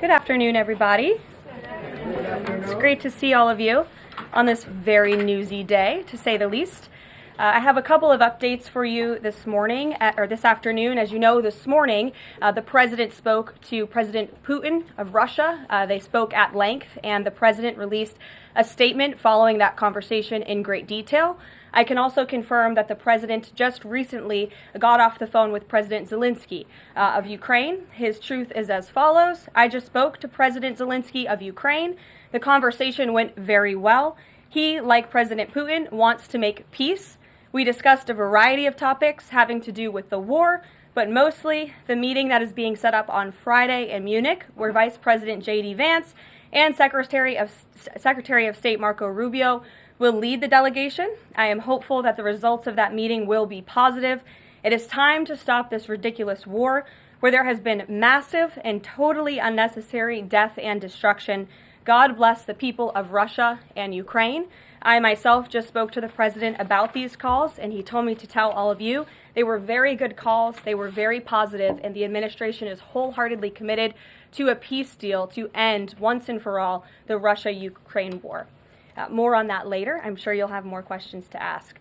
Good afternoon, everybody. It's great to see all of you on this very newsy day, to say the least. I have a couple of updates for you this morning, or this afternoon. As you know, this morning, the president spoke to President Putin of Russia. They spoke at length, and the president released a statement following that conversation in great detail. I can also confirm that the president just recently got off the phone with President Zelenskyy of Ukraine. His truth is as follows. I just spoke to President Zelenskyy of Ukraine. The conversation went very well. He, like President Putin, wants to make peace. We discussed a variety of topics having to do with the war, but mostly the meeting that is being set up on Friday in Munich, where Vice President J.D. Vance and Secretary of State Marco Rubio will lead the delegation. I am hopeful that the results of that meeting will be positive. It is time to stop this ridiculous war where there has been massive and totally unnecessary death and destruction. God bless the people of Russia and Ukraine. I myself just spoke to the president about these calls, and he told me to tell all of you they were very good calls, they were very positive, and the administration is wholeheartedly committed to a peace deal to end once and for all the Russia-Ukraine war. More on that later. I'm sure you'll have more questions to ask.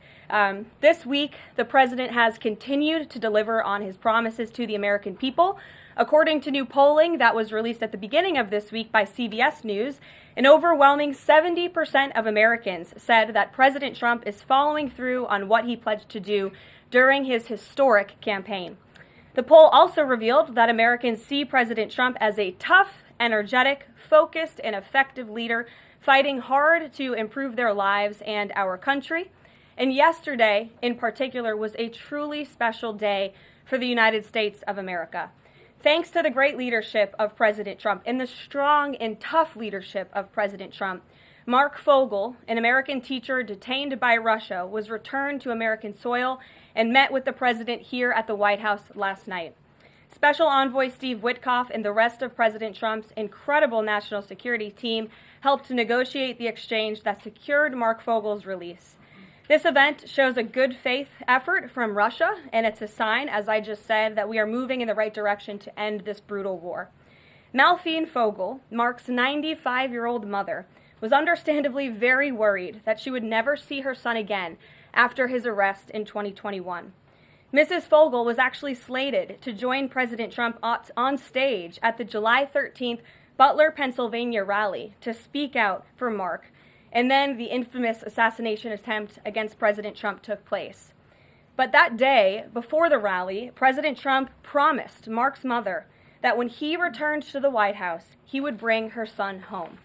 This week, the president has continued to deliver on his promises to the American people. According to new polling that was released at the beginning of this week by CBS News, an overwhelming 70% of Americans said that President Trump is following through on what he pledged to do during his historic campaign. The poll also revealed that Americans see President Trump as a tough, energetic, focused, and effective leader fighting hard to improve their lives and our country. And yesterday, in particular, was a truly special day for the United States of America. Thanks to the great leadership of President Trump and the strong and tough leadership of President Trump, Mark Fogle, an American teacher detained by Russia, was returned to American soil and met with the president here at the White House last night. Special Envoy Steve Witkoff and the rest of President Trump's incredible national security team helped to negotiate the exchange that secured Mark Fogle's release. This event shows a good faith effort from Russia, and it's a sign, as I just said, that we are moving in the right direction to end this brutal war. Malphine Fogle, Mark's 95-year-old mother, was understandably very worried that she would never see her son again after his arrest in 2021. Mrs. Fogle was actually slated to join President Trump on stage at the July 13th Butler, Pennsylvania rally to speak out for Mark, and then the infamous assassination attempt against President Trump took place. But that day, before the rally, President Trump promised Mark's mother that when he returned to the White House, he would bring her son home.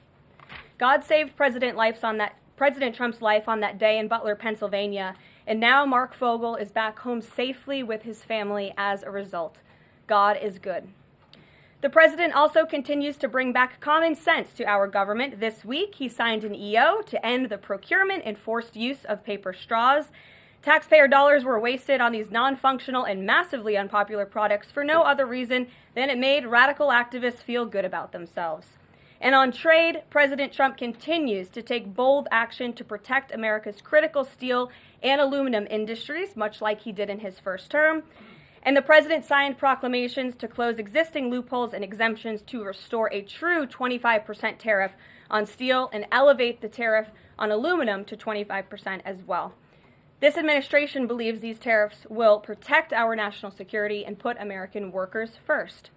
God saved President Trump's life on that day in Butler, Pennsylvania, and now Mark Fogle is back home safely with his family as a result. God is good. The president also continues to bring back common sense to our government. This week, he signed an EO to end the procurement and forced use of paper straws. Taxpayer dollars were wasted on these non-functional and massively unpopular products for no other reason than it made radical activists feel good about themselves. And on trade, President Trump continues to take bold action to protect America's critical steel and aluminum industries, much like he did in his first term. And the president signed proclamations to close existing loopholes and exemptions to restore a true 25% tariff on steel and elevate the tariff on aluminum to 25% as well. This administration believes these tariffs will protect our national security and put American workers first.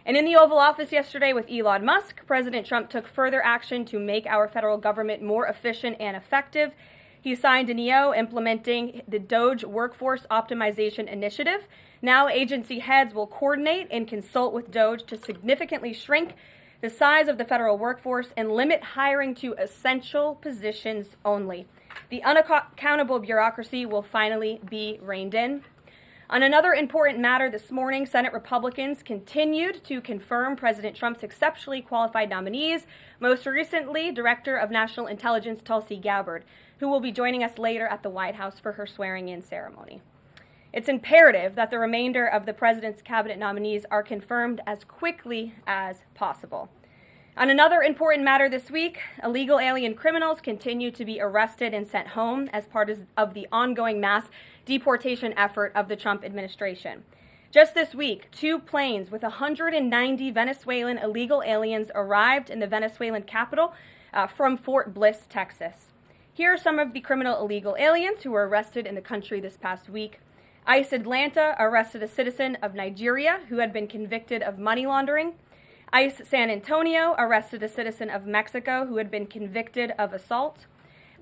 And in the Oval Office yesterday with Elon Musk, President Trump took further action to make our federal government more efficient and effective. He signed an EO implementing the DOGE Workforce Optimization Initiative. Now agency heads will coordinate and consult with DOGE to significantly shrink the size of the federal workforce and limit hiring to essential positions only. The unaccountable bureaucracy will finally be reined in. On another important matter this morning, Senate Republicans continued to confirm President Trump's exceptionally qualified nominees, most recently Director of National Intelligence Tulsi Gabbard, who will be joining us later at the White House for her swearing-in ceremony. It's imperative that the remainder of the president's cabinet nominees are confirmed as quickly as possible. On another important matter this week, illegal alien criminals continue to be arrested and sent home as part of the ongoing mass deportation effort of the Trump administration. Just this week, 2 planes with 190 Venezuelan illegal aliens arrived in the Venezuelan capital from Fort Bliss, Texas. Here are some of the criminal illegal aliens who were arrested in the country this past week. ICE Atlanta arrested a citizen of Nigeria who had been convicted of money laundering. ICE San Antonio arrested a citizen of Mexico who had been convicted of assault.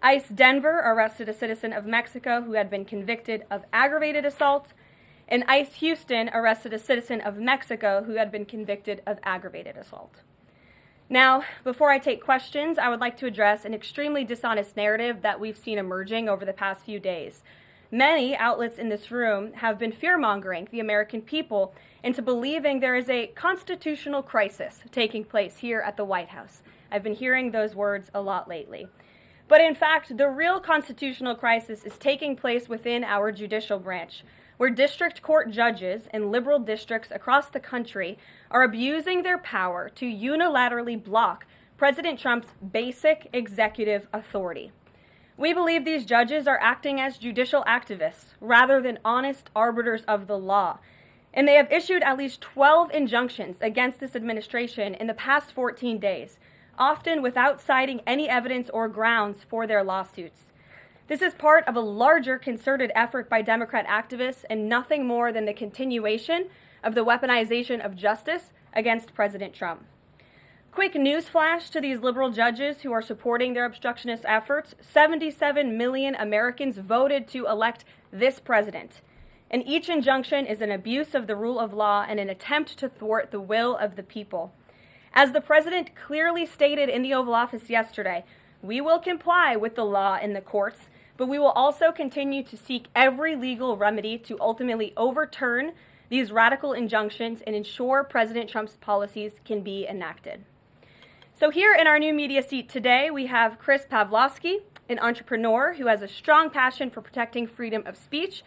ICE Denver arrested a citizen of Mexico who had been convicted of aggravated assault. And ICE Houston arrested a citizen of Mexico who had been convicted of aggravated assault. Now, before I take questions, I would like to address an extremely dishonest narrative that we've seen emerging over the past few days. Many outlets in this room have been fear-mongering the American people into believing there is a constitutional crisis taking place here at the White House. I've been hearing those words a lot lately. But in fact, the real constitutional crisis is taking place within our judicial branch, where district court judges in liberal districts across the country are abusing their power to unilaterally block President Trump's basic executive authority. We believe these judges are acting as judicial activists rather than honest arbiters of the law, and they have issued at least 12 injunctions against this administration in the past 14 days, often without citing any evidence or grounds for their lawsuits. This is part of a larger concerted effort by Democrat activists and nothing more than the continuation of the weaponization of justice against President Trump. Quick news flash to these liberal judges who are supporting their obstructionist efforts: 77 million Americans voted to elect this president. And each injunction is an abuse of the rule of law and an attempt to thwart the will of the people. As the president clearly stated in the Oval Office yesterday, we will comply with the law in the courts, but we will also continue to seek every legal remedy to ultimately overturn these radical injunctions and ensure President Trump's policies can be enacted. So here in our new media seat today, we have Chris Pavlovsky, an entrepreneur who has a strong passion for protecting freedom of speech.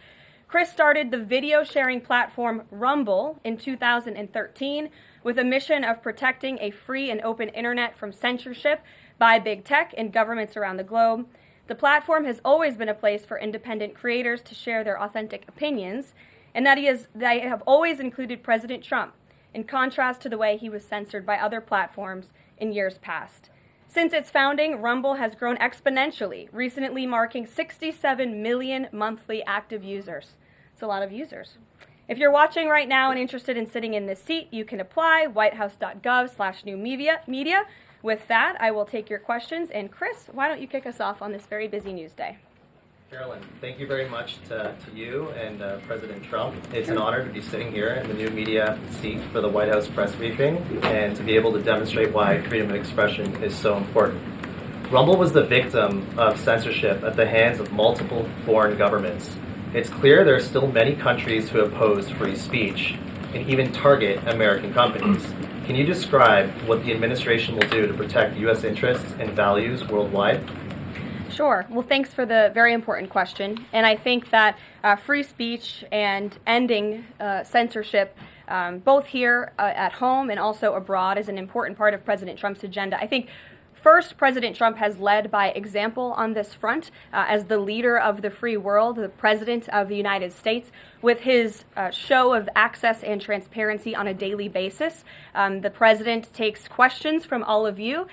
Chris started the video sharing platform Rumble in 2013 with a mission of protecting a free and open internet from censorship by big tech and governments around the globe. The platform has always been a place for independent creators to share their authentic opinions, and they have always included President Trump, in contrast to the way he was censored by other platforms in years past. Since its founding, Rumble has grown exponentially, recently marking 67 million monthly active users. It's a lot of users. If you're watching right now and interested in sitting in this seat, you can apply, whitehouse.gov/new-media. With that, I will take your questions. And Chris, why don't you kick us off on this very busy news day? Carolyn, thank you very much to you and President Trump. It's an honor to be sitting here in the new media seat for the White House press briefing and to be able to demonstrate why freedom of expression is so important. Rumble was the victim of censorship at the hands of multiple foreign governments. It's clear there are still many countries who oppose free speech and even target American companies. Can you describe what the administration will do to protect U.S. interests and values worldwide? Sure. Well, thanks for the very important question. And I think that free speech and ending censorship, both here at home and also abroad, is an important part of President Trump's agenda. I think first, President Trump has led by example on this front as the leader of the free world, the president of the United States, with his show of access and transparency on a daily basis. The president takes questions from all of you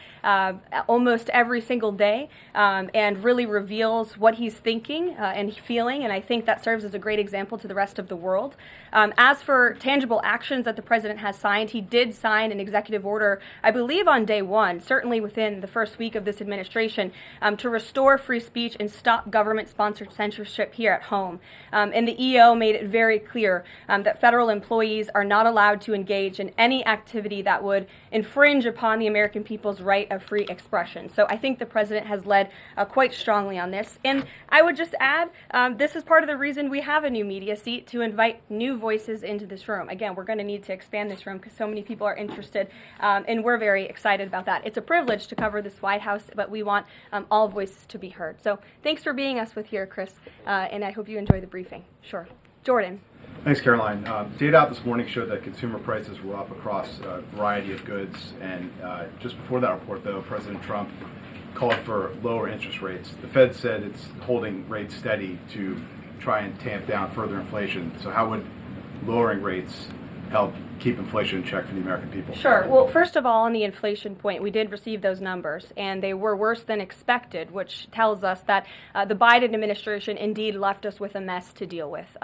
almost every single day and really reveals what he's thinking and feeling, and I think that serves as a great example to the rest of the world. As for tangible actions that the president has signed, he did sign an executive order, I believe on day one, certainly within the first week of this administration, to restore free speech and stop government-sponsored censorship here at home. And the EO made it very clear that federal employees are not allowed to engage in any activity that would infringe upon the American people's right of free expression. So I think the president has led quite strongly on this. And I would just add, this is part of the reason we have a new media seat, to invite new voices into this room. Again, we're going to need to expand this room because so many people are interested, and we're very excited about that. It's a privilege to cover this White House, but we want all voices to be heard. So thanks for being us with here, Chris, and I hope you enjoy the briefing. Sure. Jordan. Thanks, Caroline. Data out this morning showed that consumer prices were up across a variety of goods, and just before that report, though, President Trump called for lower interest rates. The Fed said it's holding rates steady to try and tamp down further inflation. So how would lowering rates help keep inflation in check for the American people? Sure. Well, first of all, on the inflation point, we did receive those numbers, and they were worse than expected, which tells us that the Biden administration indeed left us with a mess to deal with.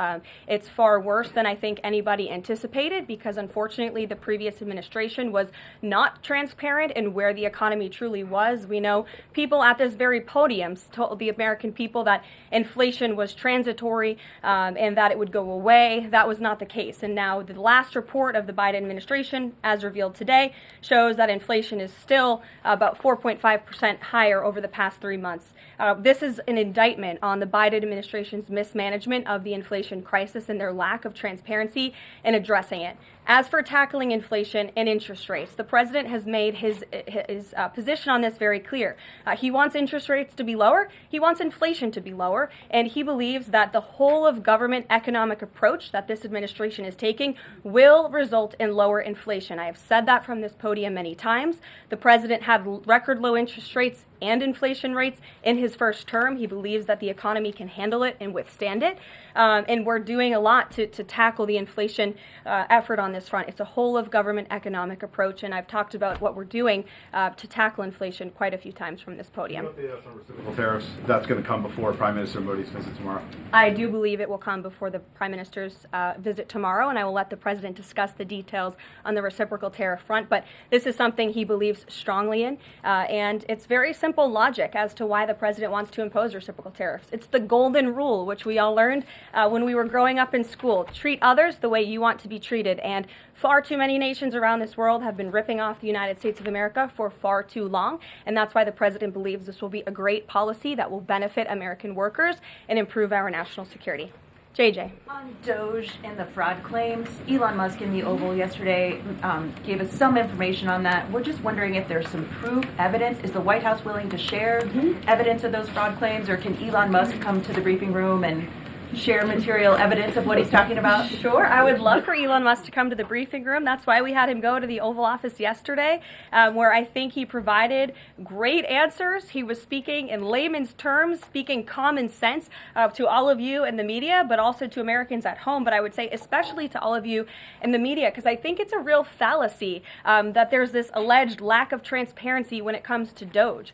It's far worse than I think anybody anticipated because, unfortunately, the previous administration was not transparent in where the economy truly was. We know people at this very podium told the American people that inflation was transitory and that it would go away. That was not the case. And now the last report of the Biden administration, as revealed today, shows that inflation is still about 4.5% higher over the past 3 months. This is an indictment on the Biden administration's mismanagement of the inflation crisis and their lack of transparency in addressing it. As for tackling inflation and interest rates, the president has made his position on this very clear. He wants interest rates to be lower, he wants inflation to be lower, and he believes that the whole of government economic approach that this administration is taking will result in lower inflation. I have said that from this podium many times. The president had record low interest rates and inflation rates in his first term. He believes that the economy can handle it and withstand it. And we're doing a lot to tackle the inflation effort on this front. It's a whole of government economic approach, and I've talked about what we're doing to tackle inflation quite a few times from this podium. What about the reciprocal tariffs? That's going to come before Prime Minister Modi's visit tomorrow? I do believe it will come before the Prime Minister's visit tomorrow, and I will let the President discuss the details on the reciprocal tariff front. But this is something he believes strongly in, and it's very simple logic as to why the President wants to impose reciprocal tariffs. It's the golden rule, which we all learned when we were growing up in school. Treat others the way you want to be treated. And far too many nations around this world have been ripping off the United States of America for far too long. And that's why the President believes this will be a great policy that will benefit American workers and improve our national security. JJ. On DOGE and the fraud claims, Elon Musk in the Oval yesterday gave us some information on that. We're just wondering if there's some proof, evidence. Is the White House willing to share evidence of those fraud claims, or can Elon Musk come to the briefing room and share material evidence of what he's talking about? Sure. I would love for Elon Musk to come to the briefing room. That's why we had him go to the Oval Office yesterday, where I think he provided great answers. He was speaking in layman's terms, speaking common sense to all of you in the media, but also to Americans at home. But I would say especially to all of you in the media, because I think it's a real fallacy that there's this alleged lack of transparency when it comes to DOGE.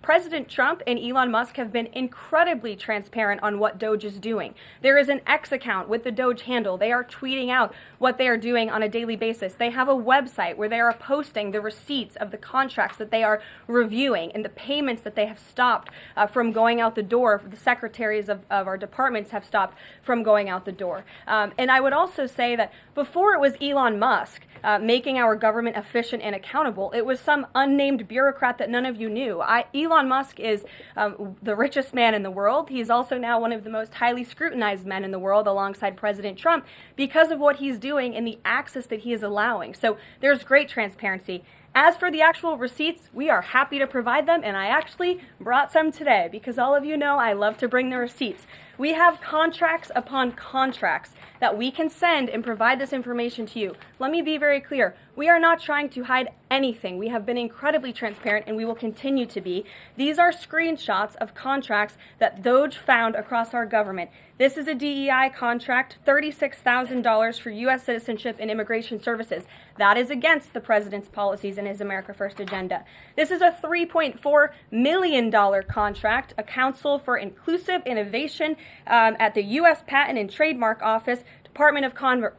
President Trump and Elon Musk have been incredibly transparent on what DOGE is doing. There is an X account with the DOGE handle. They are tweeting out what they are doing on a daily basis. They have a website where they are posting the receipts of the contracts that they are reviewing and the payments that they have stopped from going out the door. The secretaries of our departments have stopped from going out the door. And I would also say that before it was Elon Musk making our government efficient and accountable, it was some unnamed bureaucrat that none of you knew. Elon Musk is the richest man in the world. He's also now one of the most highly scrutinized men in the world alongside President Trump because of what he's doing and the access that he is allowing. So there's great transparency. As for the actual receipts, we are happy to provide them, and I actually brought some today because all of you know I love to bring the receipts. We have contracts upon contracts that we can send and provide this information to you. Let me be very clear. We are not trying to hide anything. We have been incredibly transparent, and we will continue to be. These are screenshots of contracts that DOGE found across our government. This is a DEI contract, $36,000 for U.S. citizenship and immigration services. That is against the president's policies and his America First agenda. This is a $3.4 million contract, a Council for Inclusive Innovation at the U.S. Patent and Trademark Office, Department of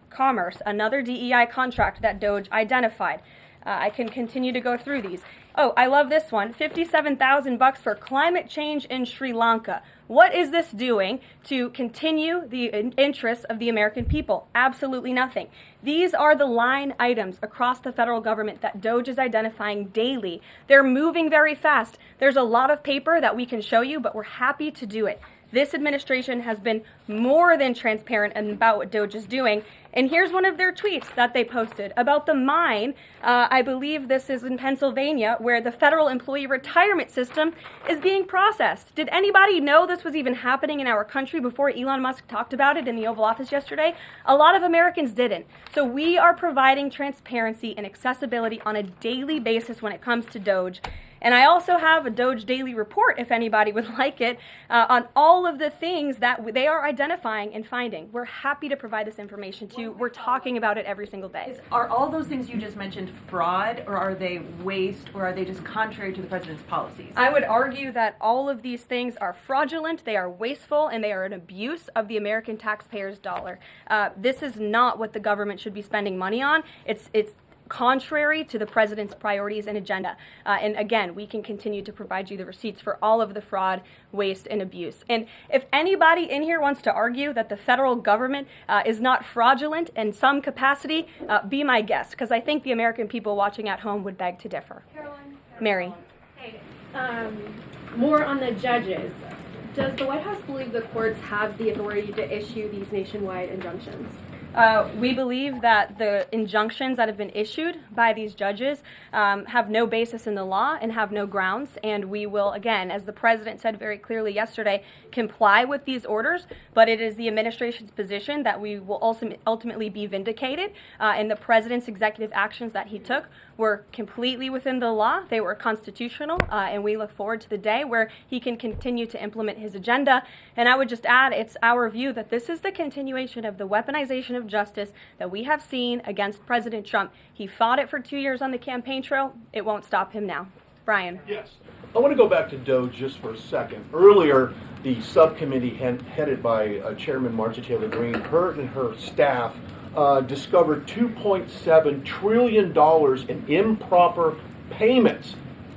Commerce, another DEI contract that DOGE identified. I can continue to go through these. Oh, I love this one, $57,000 for climate change in Sri Lanka. What is this doing to continue the interests of the American people? Absolutely nothing. These are the line items across the federal government that DOGE is identifying daily. They're moving very fast. There's a lot of paper that we can show you, but we're happy to do it. This administration has been more than transparent about what DOGE is doing. And here's one of their tweets that they posted about the mine. I believe this is in Pennsylvania, where the federal employee retirement system is being processed. Did anybody know this was even happening in our country before Elon Musk talked about it in the Oval Office yesterday? A lot of Americans didn't. So we are providing transparency and accessibility on a daily basis when it comes to DOGE. And I also have a DOGE daily report, if anybody would like it, on all of the things that they are identifying and finding. We're happy to provide this information to you. We're talking about it every single day. Are all those things you just mentioned fraud, or are they waste, or are they just contrary to the president's policies? I would argue that all of these things are fraudulent, they are wasteful, and they are an abuse of the American taxpayer's dollar. This is not what the government should be spending money on. It's contrary to the president's priorities and agenda. And again, we can continue to provide you the receipts for all of the fraud, waste, and abuse. And if anybody in here wants to argue that the federal government is not fraudulent in some capacity, be my guest, because I think the American people watching at home would beg to differ. Caroline? Mary. Hey, more on the judges. Does the White House believe the courts have the authority to issue these nationwide injunctions? We believe that the injunctions that have been issued by these judges have no basis in the law and have no grounds, and we will, again, as the president said very clearly yesterday, comply with these orders, but it is the administration's position that we will ultimately be vindicated, and the president's executive actions that he took were completely within the law, they were constitutional, and we look forward to the day where he can continue to implement his agenda. And I would just add, it's our view that this is the continuation of the weaponization of justice that we have seen against President Trump. He fought it for 2 years on the campaign trail. It won't stop him now. Brian. Yes. I want to go back to DOGE just for a second. Earlier, the subcommittee headed by Chairman Marjorie Taylor Greene, her and her staff discovered $2.7 trillion in improper payments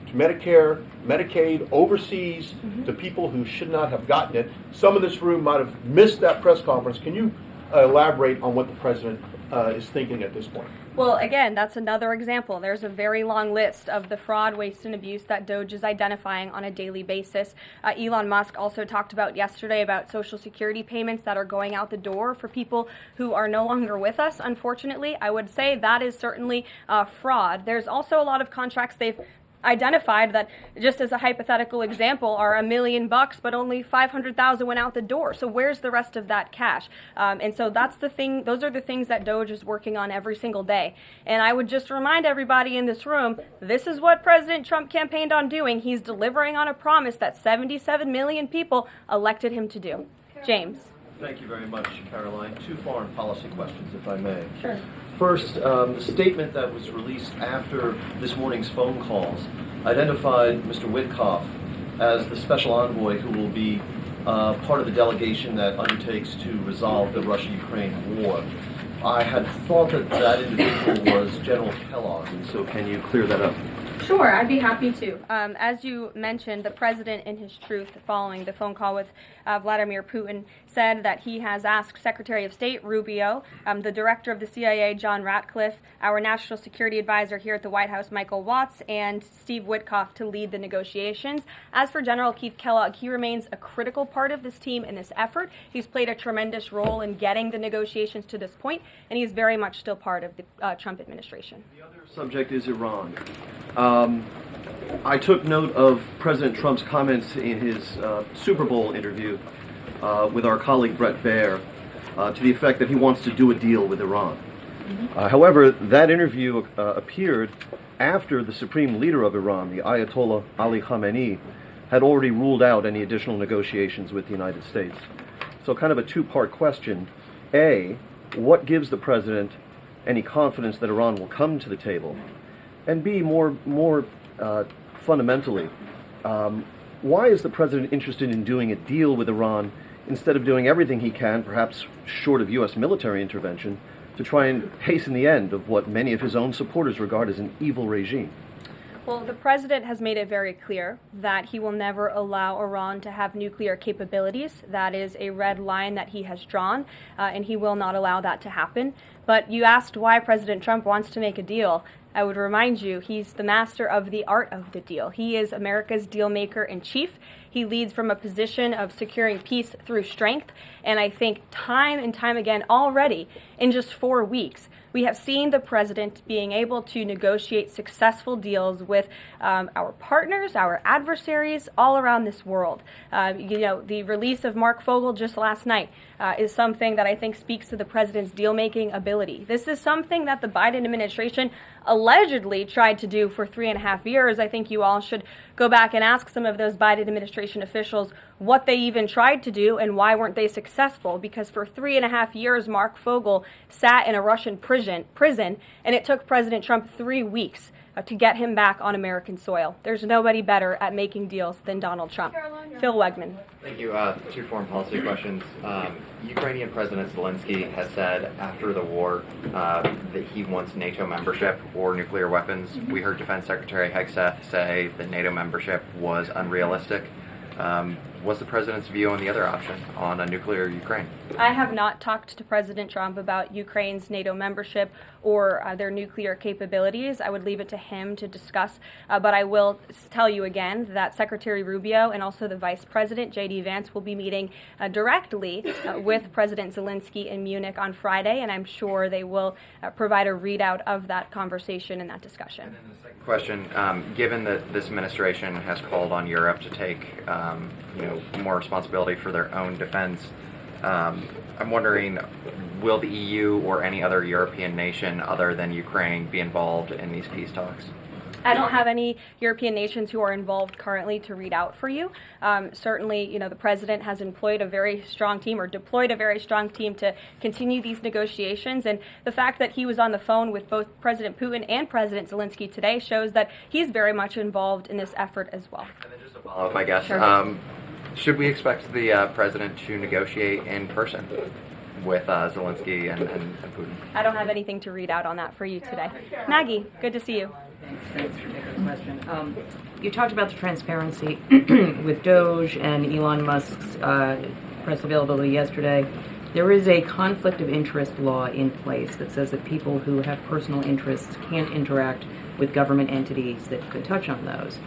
to Medicare, Medicaid, overseas, to people who should not have gotten it. Some in this room might have missed that press conference. Can you elaborate on what the president is thinking at this point? Well, again, that's another example. There's a very long list of the fraud, waste, and abuse that DOGE is identifying on a daily basis. Elon Musk also talked about yesterday about Social Security payments that are going out the door for people who are no longer with us, unfortunately. I would say that is certainly fraud. There's also a lot of contracts they've identified that, just as a hypothetical example, are $1 million, but only 500,000 went out the door. So where's the rest of that cash? And so that's the thing. Those are the things that DOGE is working on every single day. And I would just remind everybody in this room, this is what President Trump campaigned on doing. He's delivering on a promise that 77 million people elected him to do. James. Thank you very much, Caroline. Two foreign policy questions, if I may. Sure. First, the statement that was released after this morning's phone calls identified Mr. Witkoff as the special envoy who will be part of the delegation that undertakes to resolve the Russia-Ukraine war. I had thought that that individual was General Kellogg, and so can you clear that up? Sure, I'd be happy to. As you mentioned, the president, in his truth, following the phone call with Vladimir Putin, said that he has asked Secretary of State Rubio, the director of the CIA, John Ratcliffe, our national security advisor here at the White House, Michael Watts, and Steve Witkoff to lead the negotiations. As for General Keith Kellogg, he remains a critical part of this team in this effort. He's played a tremendous role in getting the negotiations to this point, and he's very much still part of the Trump administration. The other subject is Iran. I took note of President Trump's comments in his Super Bowl interview with our colleague Brett Baer to the effect that he wants to do a deal with Iran. However, that interview appeared after the supreme leader of Iran, the Ayatollah Ali Khamenei, had already ruled out any additional negotiations with the United States. So kind of a two-part question. A, what gives the president any confidence that Iran will come to the table? And B, more fundamentally, why is the president interested in doing a deal with Iran instead of doing everything he can, perhaps short of U.S. military intervention, to try and hasten the end of what many of his own supporters regard as an evil regime? Well, the president has made it very clear that he will never allow Iran to have nuclear capabilities. That is a red line that he has drawn, and he will not allow that to happen. But you asked why President Trump wants to make a deal. I would remind you, he's the master of the art of the deal. He is America's deal maker in chief. He leads from a position of securing peace through strength. And I think time and time again already, in just 4 weeks, we have seen the president being able to negotiate successful deals with our partners, our adversaries all around this world. The release of Mark Fogle just last night is something that I think speaks to the president's deal-making ability. This is something that the Biden administration allegedly tried to do for 3.5 years. I think you all should go back and ask some of those Biden administration officials what they even tried to do and why weren't they successful, because for 3.5 years Mark Fogle sat in a Russian prison and it took President Trump 3 weeks to get him back on American soil. There's nobody better at making deals than Donald Trump. Phil Wegman. Thank you. 2 foreign policy questions. Ukrainian President Zelenskyy has said after the war that he wants NATO membership or nuclear weapons. We heard Defense Secretary Hegseth say that NATO membership was unrealistic. What's the president's view on the other option, on a nuclear Ukraine? I have not talked to President Trump about Ukraine's NATO membership or their nuclear capabilities. I would leave it to him to discuss. But I will tell you again that Secretary Rubio and also the Vice President, J.D. Vance, will be meeting directly with President Zelenskyy in Munich on Friday, and I'm sure they will provide a readout of that conversation and that discussion. And then the second question, given that this administration has called on Europe to take more responsibility for their own defense, I'm wondering, will the EU or any other European nation other than Ukraine be involved in these peace talks? I don't have any European nations who are involved currently to read out for you. Certainly, the president has employed a very strong team or deployed a very strong team to continue these negotiations. And the fact that he was on the phone with both President Putin and President Zelenskyy today shows that he's very much involved in this effort as well. And then just a follow-up, I guess. Sure. Should we expect the president to negotiate in person with Zelenskyy and Putin? I don't have anything to read out on that for you today. Maggie, good to see you. Thanks for taking the question. You talked about the transparency with DOGE and Elon Musk's press availability yesterday. There is a conflict of interest law in place that says that people who have personal interests can't interact with government entities that could touch on those.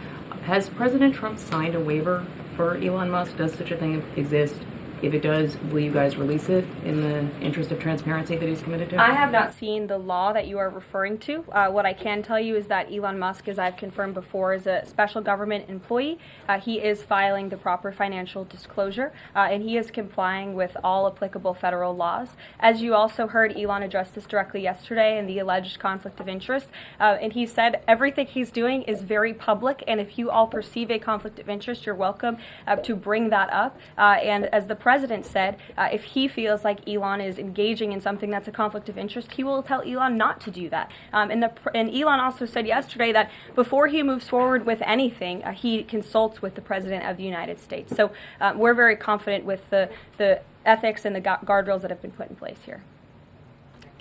Has President Trump signed a waiver for Elon Musk? Does such a thing exist? If it does, will you guys release it in the interest of transparency that he's committed to? I have not seen the law that you are referring to. What I can tell you is that Elon Musk, as I've confirmed before, is a special government employee. He is filing the proper financial disclosure, and he is complying with all applicable federal laws. As you also heard, Elon address this directly yesterday in the alleged conflict of interest, and he said everything he's doing is very public, and if you all perceive a conflict of interest, you're welcome to bring that up. And as the president said, if he feels like Elon is engaging in something that's a conflict of interest, he will tell Elon not to do that. And Elon also said yesterday that before he moves forward with anything, he consults with the President of the United States. So we're very confident with the ethics and the guardrails that have been put in place here.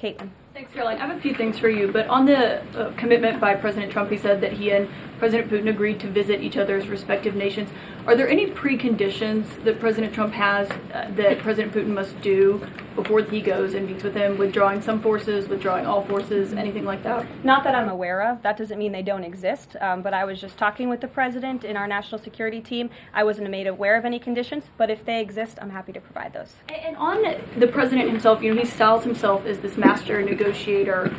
Caitlin. Thanks, Caroline. I have a few things for you, but on the commitment by President Trump, he said that he and President Putin agreed to visit each other's respective nations. Are there any preconditions that President Trump has that President Putin must do before he goes and meets with him, withdrawing some forces, withdrawing all forces, anything like that? Not that I'm aware of. That doesn't mean they don't exist, but I was just talking with the president in our national security team. I wasn't made aware of any conditions, but if they exist, I'm happy to provide those. And on the president himself, he styles himself as this master negotiator.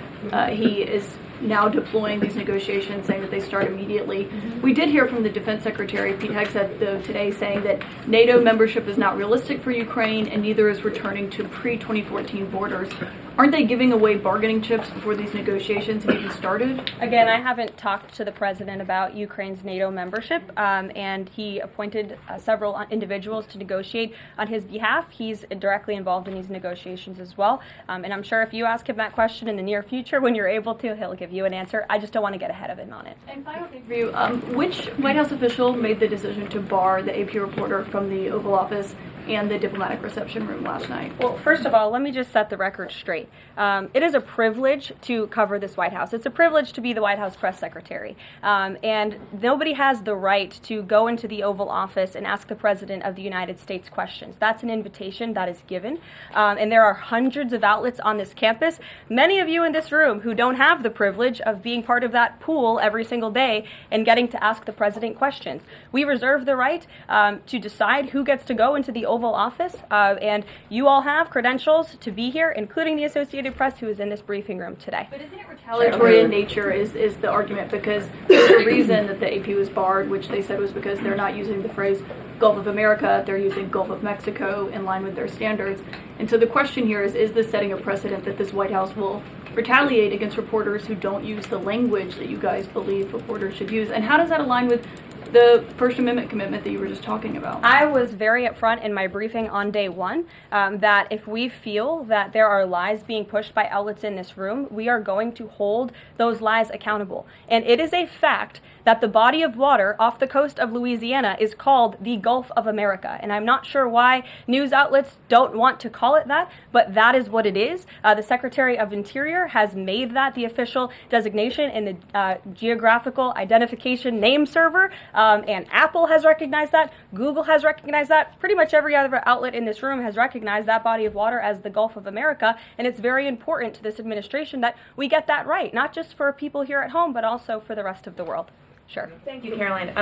He is now deploying these negotiations, saying that they start immediately. Mm-hmm. We did hear from the Defense Secretary, Pete Hegseth, though, today, saying that NATO membership is not realistic for Ukraine, and neither is returning to pre-2014 borders. Aren't they giving away bargaining chips before these negotiations have even started? Again, I haven't talked to the president about Ukraine's NATO membership, and he appointed several individuals to negotiate on his behalf. He's directly involved in these negotiations as well, and I'm sure if you ask him that question in the near future, when you're able to, he'll give you an answer. I just don't want to get ahead of him on it. And final thing for you, which White House official made the decision to bar the AP reporter from the Oval Office and the diplomatic reception room last night? Well, first of all, let me just set the record straight. It is a privilege to cover this White House. It's a privilege to be the White House press secretary. And nobody has the right to go into the Oval Office and ask the President of the United States questions. That's an invitation that is given. And there are hundreds of outlets on this campus, many of you in this room who don't have the privilege of being part of that pool every single day and getting to ask the President questions. We reserve the right to decide who gets to go into the Oval Office, and you all have credentials to be here, including the Associated Press, who is in this briefing room today. But isn't it retaliatory in nature is the argument, because there's a reason that the AP was barred, which they said was because they're not using the phrase Gulf of America, they're using Gulf of Mexico in line with their standards. And so the question here is this setting a precedent that this White House will retaliate against reporters who don't use the language that you guys believe reporters should use? And how does that align with the First Amendment commitment that you were just talking about? I was very upfront in my briefing on day one that if we feel that there are lies being pushed by outlets in this room, we are going to hold those lies accountable. And it is a fact that the body of water off the coast of Louisiana is called the Gulf of America. And I'm not sure why news outlets don't want to call it that, but that is what it is. The Secretary of Interior has made that the official designation in the Geographical Identification Name Server. And Apple has recognized that. Google has recognized that. Pretty much every other outlet in this room has recognized that body of water as the Gulf of America. And it's very important to this administration that we get that right, not just for people here at home, but also for the rest of the world. Sure. Thank you, Caroline.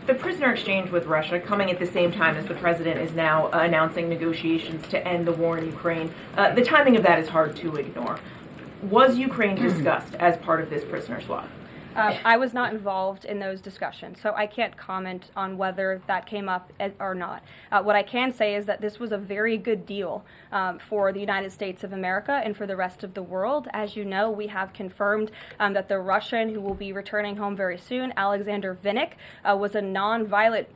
The prisoner exchange with Russia coming at the same time as the president is now announcing negotiations to end the war in Ukraine. The timing of that is hard to ignore. Was Ukraine discussed as part of this prisoner swap? I was not involved in those discussions, so I can't comment on whether that came up or not. What I can say is that this was a very good deal for the United States of America and for the rest of the world. As you know, we have confirmed that the Russian who will be returning home very soon, Alexander Vinnik, was a non-violent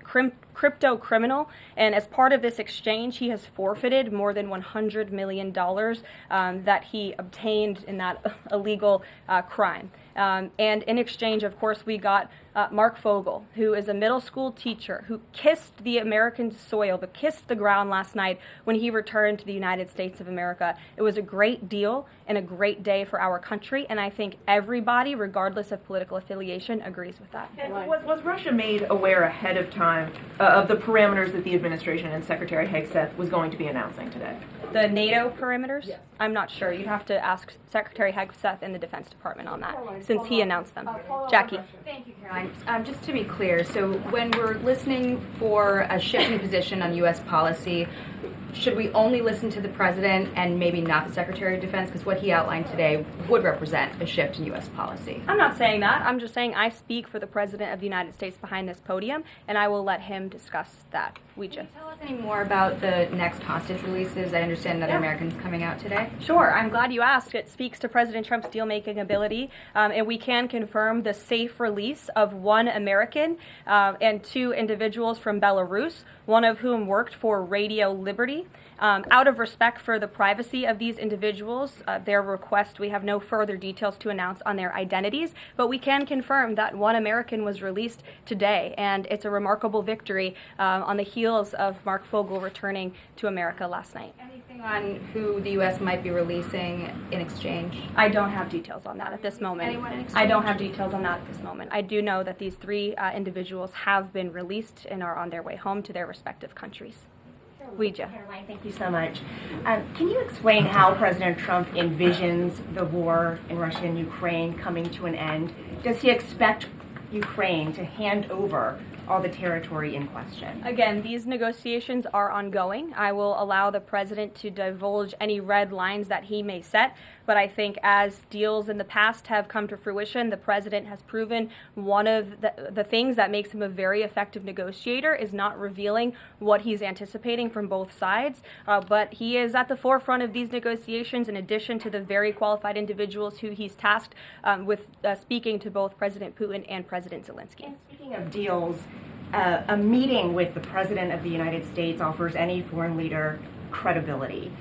crypto criminal, and as part of this exchange, he has forfeited more than $100 million that he obtained in that illegal crime. And in exchange, of course, we got Mark Fogle, who is a middle school teacher who kissed the American soil, but kissed the ground last night when he returned to the United States of America. It was a great deal and a great day for our country, and I think everybody, regardless of political affiliation, agrees with that. And was Russia made aware ahead of time of the parameters that the administration and Secretary Hegseth was going to be announcing today? The NATO perimeters? Yes. I'm not sure. You'd have to ask Secretary Hegseth in the Defense Department on that, since he announced them. Jackie. Thank you, Caroline. Just to be clear, so when we're listening for a shift in position on U.S. policy, should we only listen to the president and maybe not the Secretary of Defense? Because what he outlined today would represent a shift in U.S. policy. I'm not saying that. I'm just saying I speak for the President of the United States behind this podium, and I will let him discuss that. Can you tell us any more about the next hostage releases? I understand another American's coming out today. Sure. I'm glad you asked. It speaks to President Trump's deal-making ability, and we can confirm the safe release of one American and two individuals from Belarus, one of whom worked for Radio Liberty. Out of respect for the privacy of these individuals, their request, we have no further details to announce on their identities, but we can confirm that one American was released today, and it's a remarkable victory on the heels of Mark Fogle returning to America last night. Anything on who the U.S. might be releasing in exchange? I don't have details on that at this moment. Anyone in exchange? I don't have details on that at this moment. I do know that these three individuals have been released and are on their way home to their respective countries. Caroline, thank you so much. Can you explain how President Trump envisions the war in Russia and Ukraine coming to an end? Does he expect Ukraine to hand over all the territory in question? Again, these negotiations are ongoing. I will allow the president to divulge any red lines that he may set, but I think as deals in the past have come to fruition, the president has proven one of the things that makes him a very effective negotiator is not revealing what he's anticipating from both sides, but he is at the forefront of these negotiations in addition to the very qualified individuals who he's tasked with speaking to both President Putin and President Zelenskyy. And speaking of deals, a meeting with the President of the United States offers any foreign leader credibility.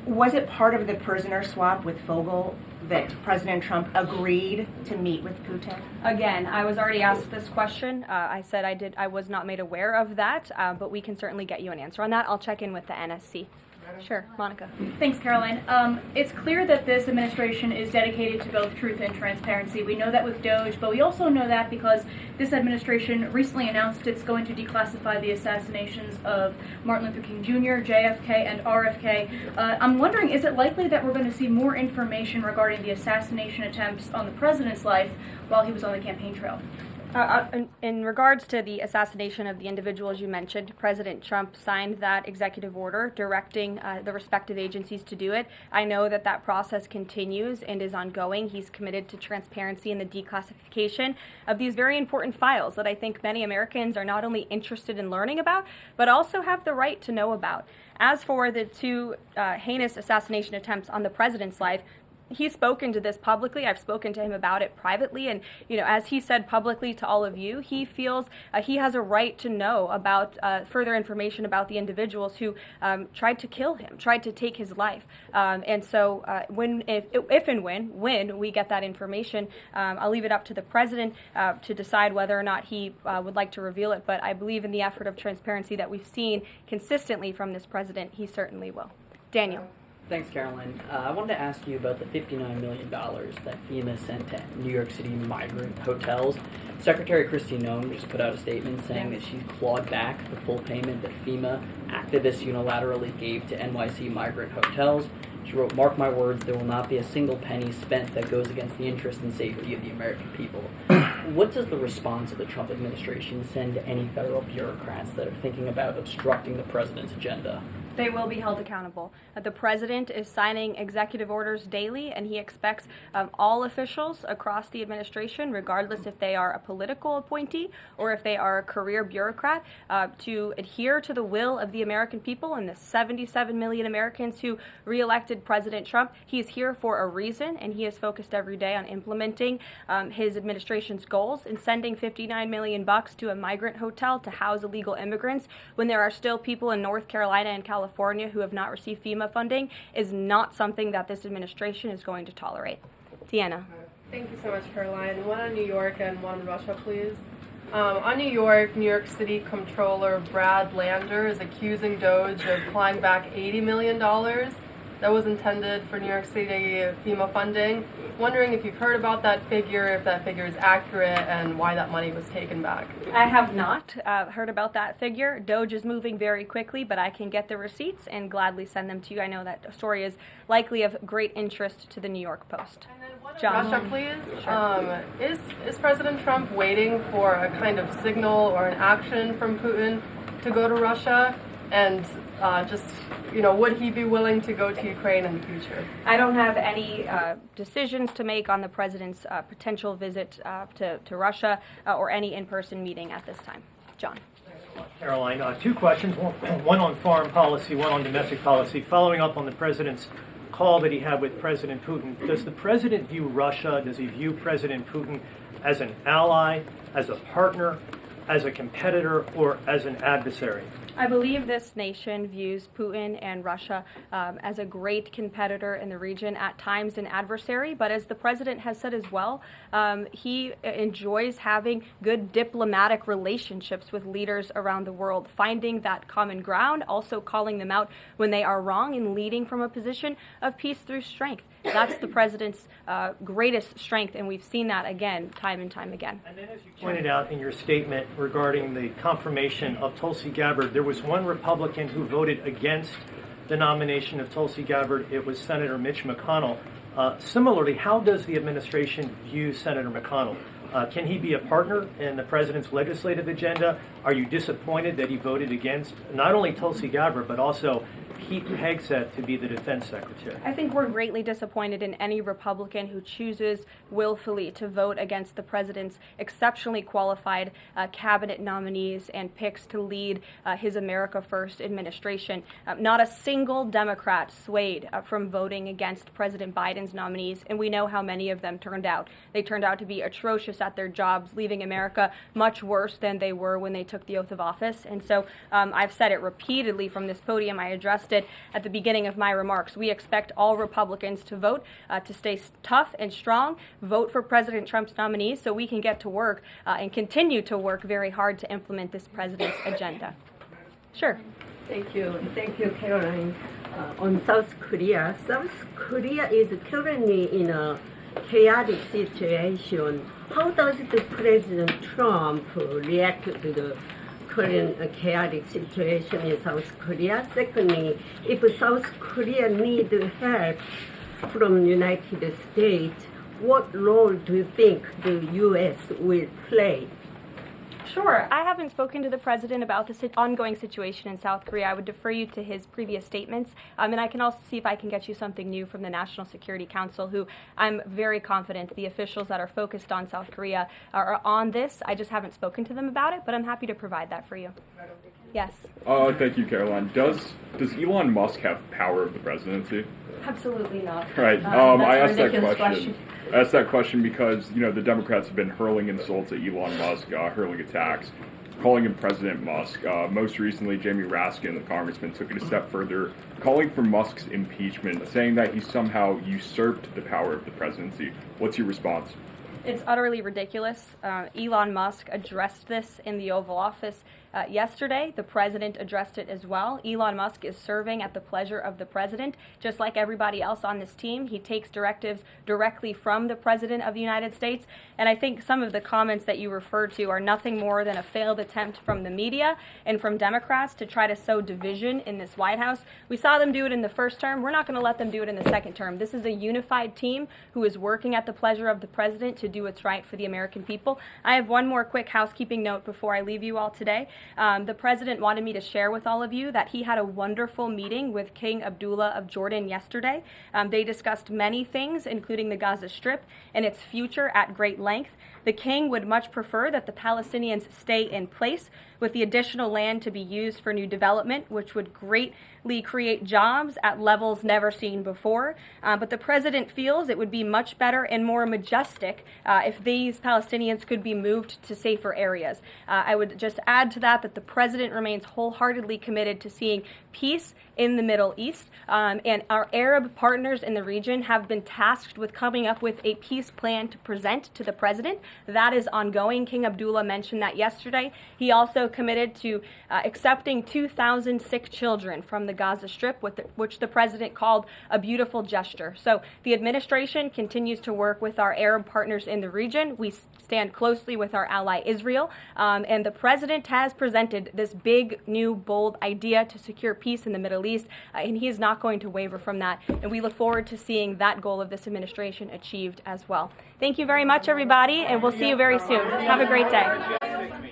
Was it part of the prisoner swap with Fogle that President Trump agreed to meet with Putin? Again, I was already asked this question. I said I was not made aware of that, but we can certainly get you an answer on that. I'll check in with the NSC. Sure, Monica. Thanks, Caroline. It's clear that this administration is dedicated to both truth and transparency. We know that with DOGE, but we also know that because this administration recently announced it's going to declassify the assassinations of Martin Luther King Jr., JFK, and RFK. I'm wondering, is it likely that we're going to see more information regarding the assassination attempts on the president's life while he was on the campaign trail? In regards to the assassination of the individuals you mentioned, President Trump signed that executive order directing the respective agencies to do it. I know that that process continues and is ongoing. He's committed to transparency and the declassification of these very important files that I think many Americans are not only interested in learning about, but also have the right to know about. As for the two heinous assassination attempts on the president's life, he's spoken to this publicly. I've spoken to him about it privately, and as he said publicly to all of you, he feels he has a right to know about further information about the individuals who tried to kill him, tried to take his life. And so, if and when we get that information, I'll leave it up to the president to decide whether or not he would like to reveal it. But I believe in the effort of transparency that we've seen consistently from this president, he certainly will. Daniel. Thanks, Carolyn. I wanted to ask you about the $59 million that FEMA sent to New York City migrant hotels. Secretary Kristi Noem just put out a statement saying that she's clawed back the full payment that FEMA activists unilaterally gave to NYC migrant hotels. She wrote, "Mark my words, there will not be a single penny spent that goes against the interest and safety of the American people." What does the response of the Trump administration send to any federal bureaucrats that are thinking about obstructing the president's agenda? They will be held accountable. The president is signing executive orders daily, and he expects all officials across the administration, regardless if they are a political appointee or if they are a career bureaucrat, to adhere to the will of the American people and the 77 million Americans who re-elected President Trump. He is here for a reason, and he is focused every day on implementing his administration's goals, and sending $59 million to a migrant hotel to house illegal immigrants when there are still people in North Carolina and California who have not received FEMA funding is not something that this administration is going to tolerate. Deanna. Thank you so much, Caroline. One on New York and one on Russia, please. On New York City Comptroller Brad Lander is accusing DOGE of clawing back $80 million that was intended for New York City FEMA funding. Wondering if you've heard about that figure, if that figure is accurate, and why that money was taken back. I have not heard about that figure. DOGE is moving very quickly, but I can get the receipts and gladly send them to you. I know that story is likely of great interest to the New York Post. John. Russia, please. Sure. Is President Trump waiting for a kind of signal or an action from Putin to go to Russia? And would he be willing to go to Ukraine in the future? I don't have any decisions to make on the president's potential visit to Russia or any in-person meeting at this time. John. Caroline, two questions, one on foreign policy, one on domestic policy. Following up on the president's call that he had with President Putin, does the president view Russia, does he view President Putin as an ally, as a partner, as a competitor, or as an adversary? I believe this nation views Putin and Russia as a great competitor in the region, at times an adversary, but as the president has said as well, he enjoys having good diplomatic relationships with leaders around the world, finding that common ground, also calling them out when they are wrong, and leading from a position of peace through strength. That's the president's greatest strength, and we've seen that again, time and time again. And then, as you pointed out in your statement regarding the confirmation of Tulsi Gabbard, there was one Republican who voted against the nomination of Tulsi Gabbard. It was Senator Mitch McConnell. Similarly, how does the administration view Senator McConnell? Can he be a partner in the president's legislative agenda? Are you disappointed that he voted against not only Tulsi Gabbard, but also Pete Hegseth to be the defense secretary? I think we're greatly disappointed in any Republican who chooses willfully to vote against the president's exceptionally qualified cabinet nominees and picks to lead his America First administration. Not a single Democrat swayed from voting against President Biden's nominees, and we know how many of them turned out. They turned out to be atrocious at their jobs, leaving America much worse than they were when they took the oath of office. And so I've said it repeatedly from this podium. I addressed it at the beginning of my remarks. We expect all Republicans to vote, to stay tough and strong, vote for President Trump's nominees so we can get to work and continue to work very hard to implement this president's agenda. Sure. Thank you, Caroline. On South Korea is currently in a chaotic situation. How does the President Trump react to the current chaotic situation in South Korea? Secondly, if South Korea needs help from the United States, what role do you think the U.S. will play? Sure. I haven't spoken to the president about the ongoing situation in South Korea. I would defer you to his previous statements, and I can also see if I can get you something new from the National Security Council, who I'm very confident the officials that are focused on South Korea are on this. I just haven't spoken to them about it, but I'm happy to provide that for you. Yes. Thank you, Caroline. Does Elon Musk have power of the presidency? Absolutely not. Right. I asked that question. I asked that question because, the Democrats have been hurling insults at Elon Musk, hurling attacks, calling him President Musk. Most recently, Jamie Raskin, the congressman, took it a step further, calling for Musk's impeachment, saying that he somehow usurped the power of the presidency. What's your response? It's utterly ridiculous. Elon Musk addressed this in the Oval Office yesterday. The president addressed it as well. Elon Musk is serving at the pleasure of the president, just like everybody else on this team. He takes directives directly from the president of the United States. And I think some of the comments that you referred to are nothing more than a failed attempt from the media and from Democrats to try to sow division in this White House. We saw them do it in the first term. We're not going to let them do it in the second term. This is a unified team who is working at the pleasure of the president to do what's right for the American people. I have one more quick housekeeping note before I leave you all today. The president wanted me to share with all of you that he had a wonderful meeting with King Abdullah of Jordan yesterday. They discussed many things, including the Gaza Strip and its future at great length. The king would much prefer that the Palestinians stay in place, with the additional land to be used for new development, which would greatly create jobs at levels never seen before. But the president feels it would be much better and more majestic if these Palestinians could be moved to safer areas. I would just add to that the president remains wholeheartedly committed to seeing peace in the Middle East, and our Arab partners in the region have been tasked with coming up with a peace plan to present to the president. That is ongoing. King Abdullah mentioned that yesterday. He also committed to accepting 2,000 sick children from the Gaza Strip, which the president called a beautiful gesture. So the administration continues to work with our Arab partners in the region. We stand closely with our ally Israel, and the president has presented this big, new, bold idea to secure peace in the Middle East, and he is not going to waver from that. And we look forward to seeing that goal of this administration achieved as well. Thank you very much, everybody, and we'll see you very soon. Have a great day.